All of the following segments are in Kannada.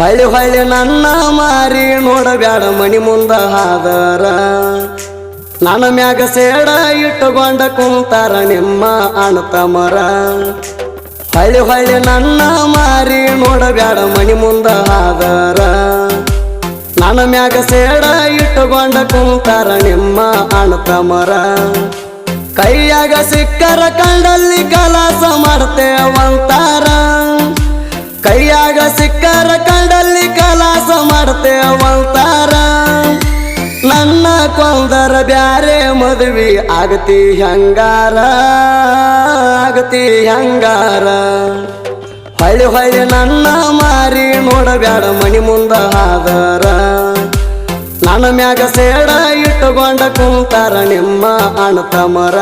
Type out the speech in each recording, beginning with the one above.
ಹೊಳ್ಳಿ ಹೊಳ್ಳಿ ನನ್ನ ಮಾರಿ ನೋಡಬ್ಯಾಡ ಮನಿ ಮುಂದ ಹಾದರ ನನ್ನ ಮ್ಯಾಗ ಸೇಡ ಇಟ್ಟುಕೊಂಡ ಕುಂತಾರ ನಿಮ್ಮ ಅಣ್ಣತಮ್ಮರ ಹೊಳ್ಳಿ ಹೊಳ್ಳಿ ನನ್ನ ಮಾರಿ ನೋಡಬ್ಯಾಡ ಮನಿ ಮುಂದ ಹಾದರ ನನ್ನ ಮ್ಯಾಗ ಸೇಡ ಇಟ್ಟುಕೊಂಡ ಕುಂತಾರ ನಿಮ್ಮ ಅಣ್ಣತಮ್ಮರ ಕೈಯಾಗ ಸಿಕ್ಕರ ಕಂಡಲ್ಲಿ ಕಲಾಸ ಮಾಡ್ತೇವಂತಾರ ಕೈಯಾಗ ಸಿಕ್ಕರ ಕಂಡಲ್ಲಿ ಕಲಾಸ ಮಾಡ್ತೇವಂತಾರ ನನ್ನ ಕೊಂದರ ಬ್ಯಾರೆ ಮದುವೆ ಆಗತಿ ಹಂಗಾರ ಹೊಳ್ಳಿ ಹೊಳ್ಳಿ ನನ್ನ ಮಾರಿ ನೋಡಬ್ಯಾಡ ಮನಿ ಮುಂದ ಹಾದರ ನನ್ನ ಮ್ಯಾಗ ಸೇಡ ಇಟ್ಟುಕೊಂಡ ಕುಂತಾರ ನಿಮ್ಮ ಅಣ್ಣತಮ್ಮರ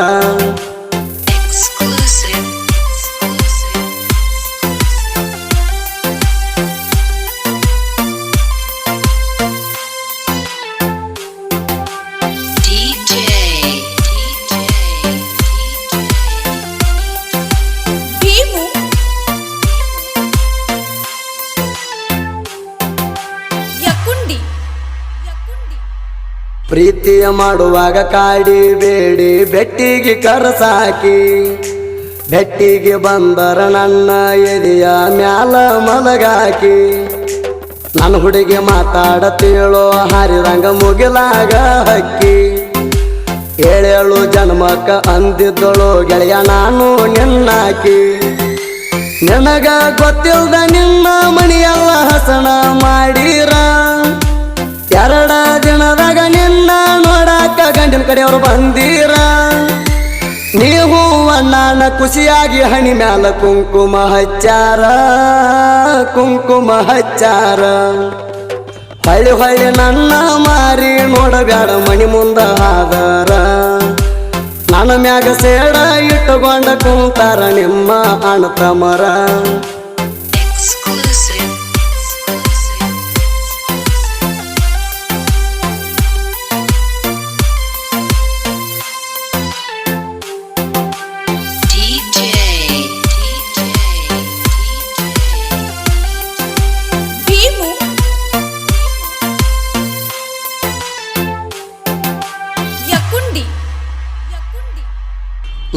ಪ್ರೀತಿಯ ಮಾಡುವಾಗ ಕಾಡಿ ಬೇಡಿ ಬೆಟ್ಟಿಗೆ ಕರಸಾಕಿ ಬೆಟ್ಟಿಗೆ ಬಂದರ ನನ್ನ ಎದೆಯ ಮ್ಯಾಲ ಮಲಗಾಕಿ ನನ್ನ ಹುಡುಗಿ ಮಾತಾಡತೀಳೋ ಹಾರಿದಂಗ ಮುಗಿಲಾಗ ಹಕ್ಕಿ ಏಳೇಳು ಜನ್ಮಕ್ಕ ಅಂದಿದ್ದಳು ಗೆಳೆಯ ನಾನು ನಿನ್ನಾಕಿ ನಿನಗ ಗೊತ್ತಿಲ್ದ ನಿನ್ನ ಮಣಿಯೆಲ್ಲ ಹಸನ ಮಾಡಿರ ಎರಡ ದಿನದಾಗ ನಿನ್ನ ನೋಡಾಕ ಗಂಡಿನ ಕಡೆಯವರು ಬಂದೀರ ನೀವು ಅಣ್ಣನ ಖುಷಿಯಾಗಿ ಹಣಿ ಮ್ಯಾಲ ಕುಂಕುಮ ಹಚ್ಚಾರ ಹೊಳ್ಳಿ ಹೊಳ್ಳಿ ನನ್ನ ಮಾರಿ ನೋಡಬ್ಯಾಡ ಮನಿ ಮುಂದ ಹಾದರ ನನ್ನ ಮ್ಯಾಗ ಸೇಡ ಇಟ್ಟುಕೊಂಡ ಕುಂತಾರ ನಿಮ್ಮ ಅಣ್ಣತಮ್ಮರ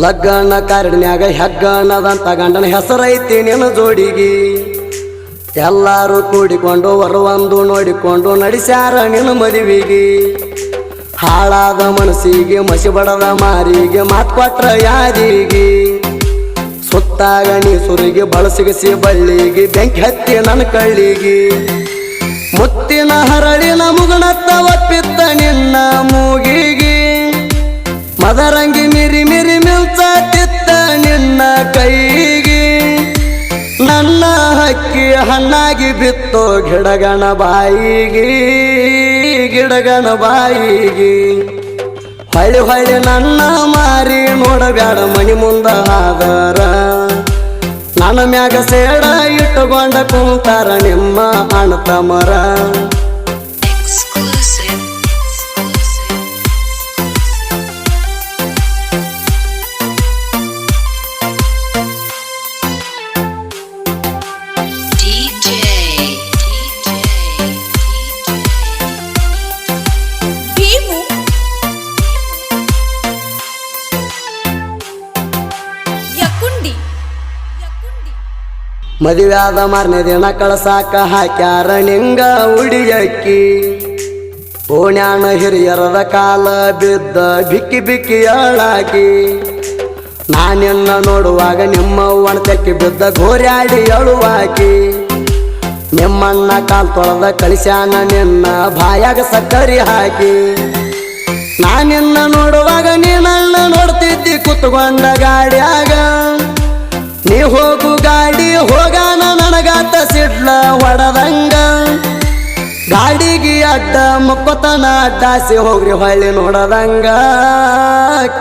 ಲಗ್ನ ಕಾರಿನ್ಯಾಗ ಹೆಗ್ಗನದಂತ ಗಂಡನ ಹೆಸರೈತಿ ನಿನ್ನ ಜೋಡಿಗಿ ಎಲ್ಲಾರು ಕೂಡಿಕೊಂಡು ವರವಂದು ನೋಡಿಕೊಂಡು ನಡೆಸ್ಯಾರ ನಿನ್ನ ಮದುವಿಗಿ ಹಾಳಾದ ಮನಸ್ಸಿಗೆ ಮಸಿ ಬಡದ ಮಾರಿಗೆ ಮಾತ್ ಕೊಟ್ರ ಯಾದಿಗಿ ಸುತ್ತಾಗ ನೀ ಸುರಿಗೆ ಬಳಸಿಗಿಸಿ ಬಳ್ಳಿಗಿ ಬೆಂಕಿ ಹತ್ತಿ ನನ್ನ ಕಳ್ಳಿಗಿ ಮುತ್ತಿನ ಹರಳಿನ ಮುಗುಣತ್ತ ಒಪ್ಪಿತ್ತ ನಿನ್ನ ಮೂಗಿಗಿ ಮದರಂಗಿ ಮಿರಿ ಮಿರಿ ಮಿಲ್ಚಾತಿತ್ತ ನಿನ್ನ ಕೈಗಿ ನನ್ನ ಹಕ್ಕಿ ಹಣ್ಣಾಗಿ ಬಿತ್ತೋ ಗಿಡಗಣ ಬಾಯಿಗಿ ಹೊಳ್ಳಿ ಹೊಳ್ಳಿ ನನ್ನ ಮಾರಿ ನೋಡಬ್ಯಾಡ ಮನಿ ಮುಂದ ಹಾದರ ನನ್ನ ಮ್ಯಾಗ ಸೇಡ ಇಟ್ಟುಕೊಂಡ ಕುಂತಾರ ನಿಮ್ಮ ಅಣ್ಣತಮ್ಮರ ಮದುವೆಯಾದ ಮಾರನೇ ದಿನ ಕಳಸಾಕ ಹಾಕ್ಯಾರ ನಿಂಗ ಉಡಿಯಕ್ಕಿ ಓಣ್ಯಾನ ಹಿರಿಯರದ ಕಾಲ ಬಿದ್ದ ಬಿಕ್ಕಿ ಬಿಕ್ಕಿ ಅಳಾಕಿ ನಾನಿನ್ನ ನೋಡುವಾಗ ನಿಮ್ಮ ಒಣತಕ್ಕಿ ಬಿದ್ದ ಗೋರ್ಯಾಡಿ ಅಳುವಾಕಿ ನಿಮ್ಮಣ್ಣ ಕಾಲ್ ತೊಳೆದ ಕಳಿಸ್ಯಾನ ನಿನ್ನ ಬಾಯಾಗ ಸಕ್ಕರಿ ಹಾಕಿ ನಾನಿನ್ನ ನೋಡುವಾಗ ನೀನಣ್ಣ ನೋಡ್ತಿದ್ದಿ ಕುತ್ಕೊಂಡ ಗಾಡಿಯಾಗ ನೀ ಹೋಗು ಗಾಡಿ ಹೋಗಾನ ನನಗಾತ ಸಿಡ್ಲ ಹೊಡದಂಗ ಗಾಡಿಗೆ ಅಡ್ಡ ಮುಕ್ಕತನ ಅಡ್ಡಾಸಿ ಹೋಗ್ರಿ ಹೊಳ್ಳಿ ನೋಡದಂಗ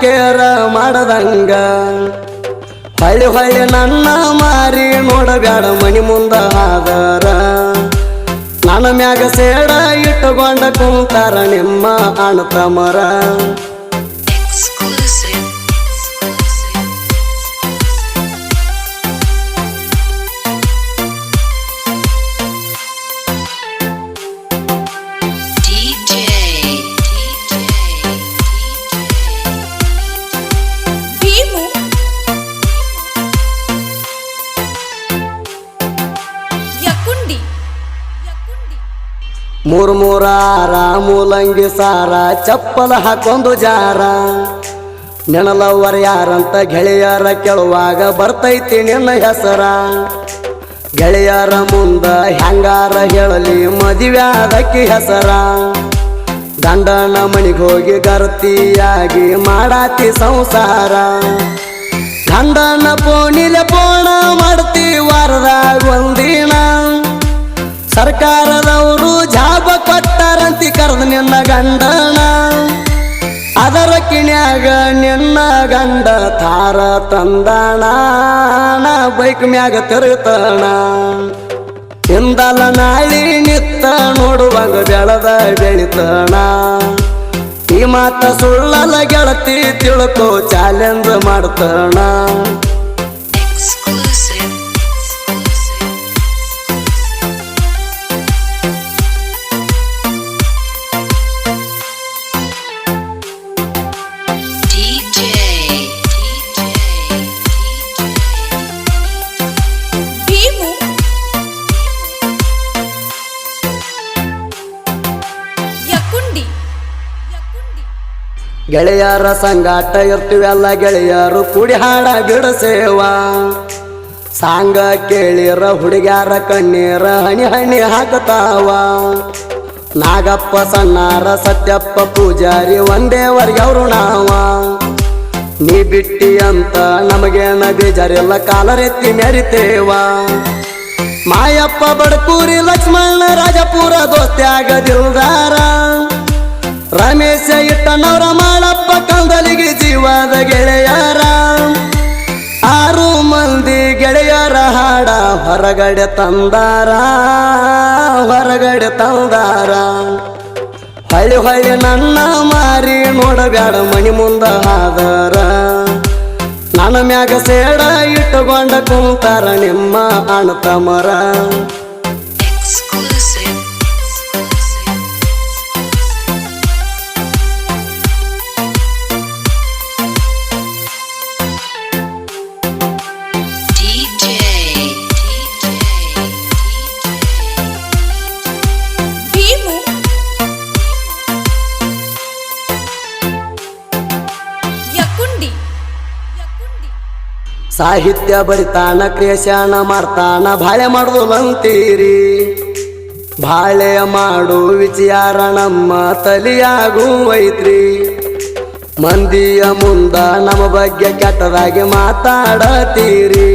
ಕೇರ ಮಾಡದಂಗ ಹೊಳ್ಳಿ ಹೊಳ್ಳಿ ನನ್ನ ಮಾರಿ ನೋಡಬ್ಯಾಡ ಮನಿ ಮುಂದ ಹಾದರ ನನ್ನ ಮ್ಯಾಗ ಸೇಡ ಇಟ್ಟುಕೊಂಡ ಕುಂತಾರ ನಿಮ್ಮ ಅಣ್ಣತಮ್ಮರ ಮೂರಾರ ಮೂಲಂಗಿ ಸಾರ ಚಪ್ಪಲ ಹಾಕೊಂದು ಜಾರ ನೆನಲವ್ವರ ಯಾರಂತ ಗೆಳೆಯರ ಕೇಳುವಾಗ ಬರ್ತೈತಿ ನಿನ್ನ ಹೆಸರ ಗೆಳೆಯರ ಮುಂದ ಹೆಂಗಾರ ಹೇಳಲಿ ಮದುವೆ ಆದಕ್ಕಿ ಹೆಸರ ಗಂಡನ ಮನಿಗೋಗಿ ಗರ್ತಿಯಾಗಿ ಮಾಡಾತಿ ಸಂಸಾರ ಗಂಡನ ಪೋಣಿಲೆ ಪೋಣ ಮಾಡ್ತಿ ವಾರದಾಗ ಒಂದಿನ ಸರ್ಕಾರದವರು ಜಾಬ ಕೊಟ್ಟಾರಂತಿ ಕರೆದು ನಿನ್ನ ಗಂಡನ ಅದರ ಕಿಣ್ಯಾಗ ನಿನ್ನ ಗಂಡ ತಾರ ತಂದಾಣ ಬೈಕ್ ಮ್ಯಾಗ ತಿರುಗ್ತಾಣ ಹಿಂದಲ ನಾಳಿ ನಿತ್ತ ನೋಡುವಾಗ ಬೆಳೆದ ಬೆಳಿತಾಣ ಈ ಮಾತ ಸುಳ್ಳಲ ಗೆಳತಿ ತಿಳ್ಕೋ ಚಾಲೆಂಜ್ ಮಾಡ್ತಾಣ ಗೆಳೆಯರ ಸಂಗಾಟ ಇರ್ತೀವೆಲ್ಲ ಗೆಳೆಯರು ಕೂಡಿ ಹಾಡ ಬಿಡಸೇವಾ ಸಾಂಗ ಕೇಳಿರ ಹುಡುಗ್ಯಾರ ಕಣ್ಣೀರ ಹಣಿ ಹಣಿ ಹಾಕತಾವ ನಾಗಪ್ಪ ಸಣ್ಣಾರ ಸತ್ಯಪ್ಪ ಪೂಜಾರಿ ಒಂದೇವರೆಗೆ ಅವರು ನಾವ ನೀ ಬಿಟ್ಟಿ ಅಂತ ನಮಗೇನ ಬೇಜಾರಿಲ್ಲ ಕಾಲರೆತ್ತಿ ಮೆರಿತೇವ ಮಾಯಪ್ಪ ಬಡಕೂರಿ ಲಕ್ಷ್ಮಣ ರಾಜಪುರ ದೋಸ್ತ್ಯಾಗ ದಿಲ್ದಾರ ರಮೇಶ ಇಟ್ಟನವರ ಮಾಡಪ್ಪ ಕಂದಲಿಗೆ ಜೀವದ ಗೆಳೆಯರ 6 ಮಂದಿ ಗೆಳೆಯರ ಹಾಡ ಹೊರಗಡೆ ತಂದಾರ ಹೊಳ್ಳಿ ಹೊಳ್ಳಿ ನನ್ನ ಮಾರಿ ನೋಡಬ್ಯಾಡ ಮನಿ ಮುಂದ ಹಾದರ ನನ್ನ ಮ್ಯಾಗ ಸೇಡ ಇಟ್ಟುಕೊಂಡ ಕುಂತಾರ ನಿಮ್ಮ ಅಣ್ಣತಮ್ಮರ ಸಾಹಿತ್ಯ ಬರಿತಾನ ಕ್ರಿಯೇಷನ್ ಮಾಡ್ತಾನ ಬಾಳೆ ಮಾಡುದು ಅಂತೀರಿ ಬಾಳೆ ಮಾಡು ವಿಚಾರ ನಮ್ಮ ತಲಿಯಾಗುವೈತ್ರಿ ಮಂದಿಯ ಮುಂದ ನಮ್ಮ ಬಗ್ಗೆ ಕೆಟ್ಟದಾಗಿ ಮಾತಾಡತೀರಿ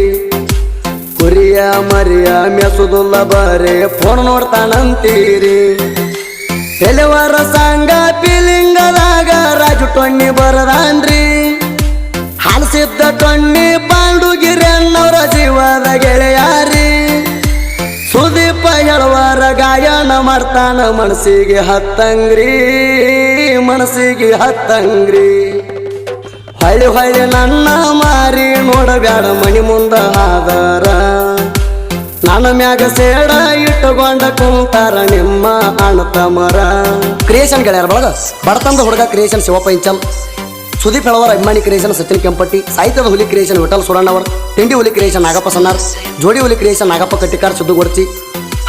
ಕುರಿಯ ಮರಿಯ ಮೆಸುದುಲ್ಲ ಬರೇ ಫೋನ್ ನೋಡ್ತಾನಂತೀರಿ ಕೆಲವರ ಸಂಘ ಪಿಲಿಂಗದಾಗ ರಾಜು ಟೊಣ್ಣಿ ಬರದಾನ್ರಿ ಹಾಲಿಸಿದ್ದ ಟೊಣ್ಣಿ ಪಾಂಡುಗಿರಿಯನ್ನವರ ಜೀವದ ಗೆಳೆಯಾರಿ ಸುದೀಪ ಹೇಳುವರ ಗಾಯನ ಮಾಡ್ತಾನ ಮನಸ್ಸಿಗೆ ಹತ್ತಂಗ್ರಿ ಹೊಳ್ಳಿ ಹೊಳ್ಳಿ ನನ್ನ ಮಾರಿ ನೋಡಬ್ಯಾಡ ಮನಿ ಮುಂದ ಹಾದರ ನನ್ನ ಮ್ಯಾಗ ಸೇಡ ಇಟ್ಟುಕೊಂಡ ಕುಂತಾರ ನಿಮ್ಮ ಅಣ್ಣತಮ್ಮರ ಕ್ರಿಯೇಷನ್ ಗೆಳೆಯರ ಬಳಗ ಬಡತಂದ ಹುಡುಗ ಕ್ರಿಯೇಷನ್ ಶಿವಪ್ಪ ಇಂಚಲ್ ಸುದೀಪ್ ಹೇಳುವರ ಅಭಿಮಾನಿ ಕ್ರಿಯೇಷನ್ ಸಚಿನ್ ಕೆಂಪಟ್ಟಿ ಸಾಹಿತ್ಯದ ಹುಲಿ ಕ್ರಿಯೇಷನ್ ವಿಠಲ್ ಸುರಣ್ಣವರ್ ತಿಂಡಿ ಹುಲಿ ಕ್ರಿಯೇಷನ್ ನಾಗಪ್ಪ ಸನ್ನಾರ್ ಜೋಡಿ ಹುಲಿ ಕ್ರಿಯೇಷನ್ ನಾಗಪ್ಪ ಕಟ್ಟಿಕಾರ್ ಸುದ್ದುಗೊಡ್ಚಿ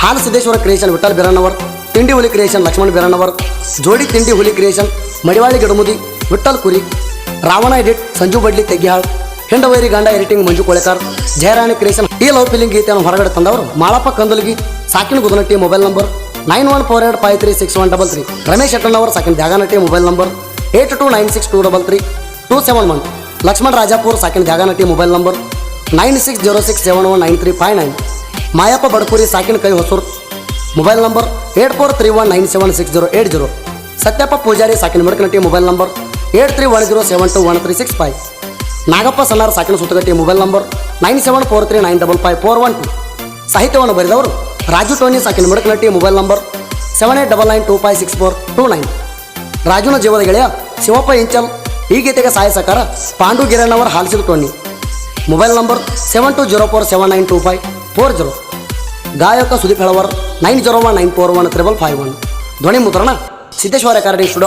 ಹಾಲು ಸಿದ್ದೇಶ್ವರ ಕ್ರಿಯೇಷನ್ ವಿಠಲ್ ಬಿರಣ್ಣವರ್ ತಿಂಡಿ ಹುಲಿ ಕ್ರಿಯೇಷನ್ ಲಕ್ಷ್ಮಣ್ ಬಿರಣ್ಣವರ್ ಜೋಡಿ ತಿಂಡಿ ಹುಲಿ ಕ್ರಿಯೇಷನ್ ಮಡಿವಾಳಿ ಗಡಮುದಿ ವಿಠಲ್ ಕುರಿ ರಾವಣ ಎಡಿಟ್ ಸಂಜು ಬಡ್ಲಿ ತೆಗ್ಗಿಹಾಳ್ ಹೆಂಡವೈರಿ ಗಂಡ ಎಡಿಟಿಂಗ್ ಮಂಜು ಕೋಳೆಕಾರ್ ಜಯರಾಣಿ ಕ್ರಿಯೇಷನ್ ಈ ಲವ್ ಫೀಲಿಂಗ್ ಗೀತೆಯನ್ನು ಹೊರಗಡೆ ತಂದವರು ಮಾಳಪ್ಪ ಕಂದಲ್ಗಿ ಸಾಕಿನ ಗುದನಟ್ಟಿ ಮೊಬೈಲ್ ನಂಬರ್ 9148536133 ರಮೇಶ್ ಅಟ್ಟಣ್ಣವರ್ ಸಾಕಿನ ದ್ಯಾಗನಟ್ಟಿ ಮೊಬೈಲ್ ನಂಬರ್ 8296233271 ಲಕ್ಷ್ಮಣ್ ರಾಜಾಪುರ್ ಸಾಕಿನ ದ್ಯಾಗನಟ್ಟಿ ಮೊಬೈಲ್ ನಂಬರ್ 9606719359 ಮಾಯಪ್ಪ ಬಡಕೂರಿ ಸಾಕಿನ ಕೈ ಹೊಸೂರ್ ಮೊಬೈಲ್ ನಂಬರ್ 8431976080 ಸತ್ಯಪ್ಪ ಪೂಜಾರಿ ಸಾಕಿನ ಮಿಡಕನಟ್ಟಿ ಮೊಬೈಲ್ ನಂಬರ್ 8310721365 ನಾಗಪ್ಪ ಸನ್ನಾರ್ ಸಾಕಿನ ಸುತ್ತಗಟ್ಟಿ ಮೊಬೈಲ್ ನಂಬರ್ 9743955412 ಸಾಹಿತ್ಯವನ್ನು ಬರೆದವರು Raju Tony ಸಾಕಿನ Midakanatti mobile number 7899256429 ರಾಜುನ ಜೀವದ ಗೆಳೆಯ ಶಿವಪ್ಪ ಇಂಚಲ್ ಈ ಗೀತೆಗೆ ಸಹಾಯ ಸಹಕಾರ ಪಾಂಡು ಗಿರಣ್ಣವರ ಹಾಲಿಸಿದ ಟೋನಿ ಮೊಬೈಲ್ ನಂಬರ್ 7204792540 ಗಾಯಕ ಸುದೀಪ್ ಹೇಳವರ್ 9019415551 ಧ್ವನಿ ಮುದ್ರಣ ಸಿದ್ದೇಶ್ವರ ಕಾರ್ಡಿ ಸ್ಟುಡಿಯೋ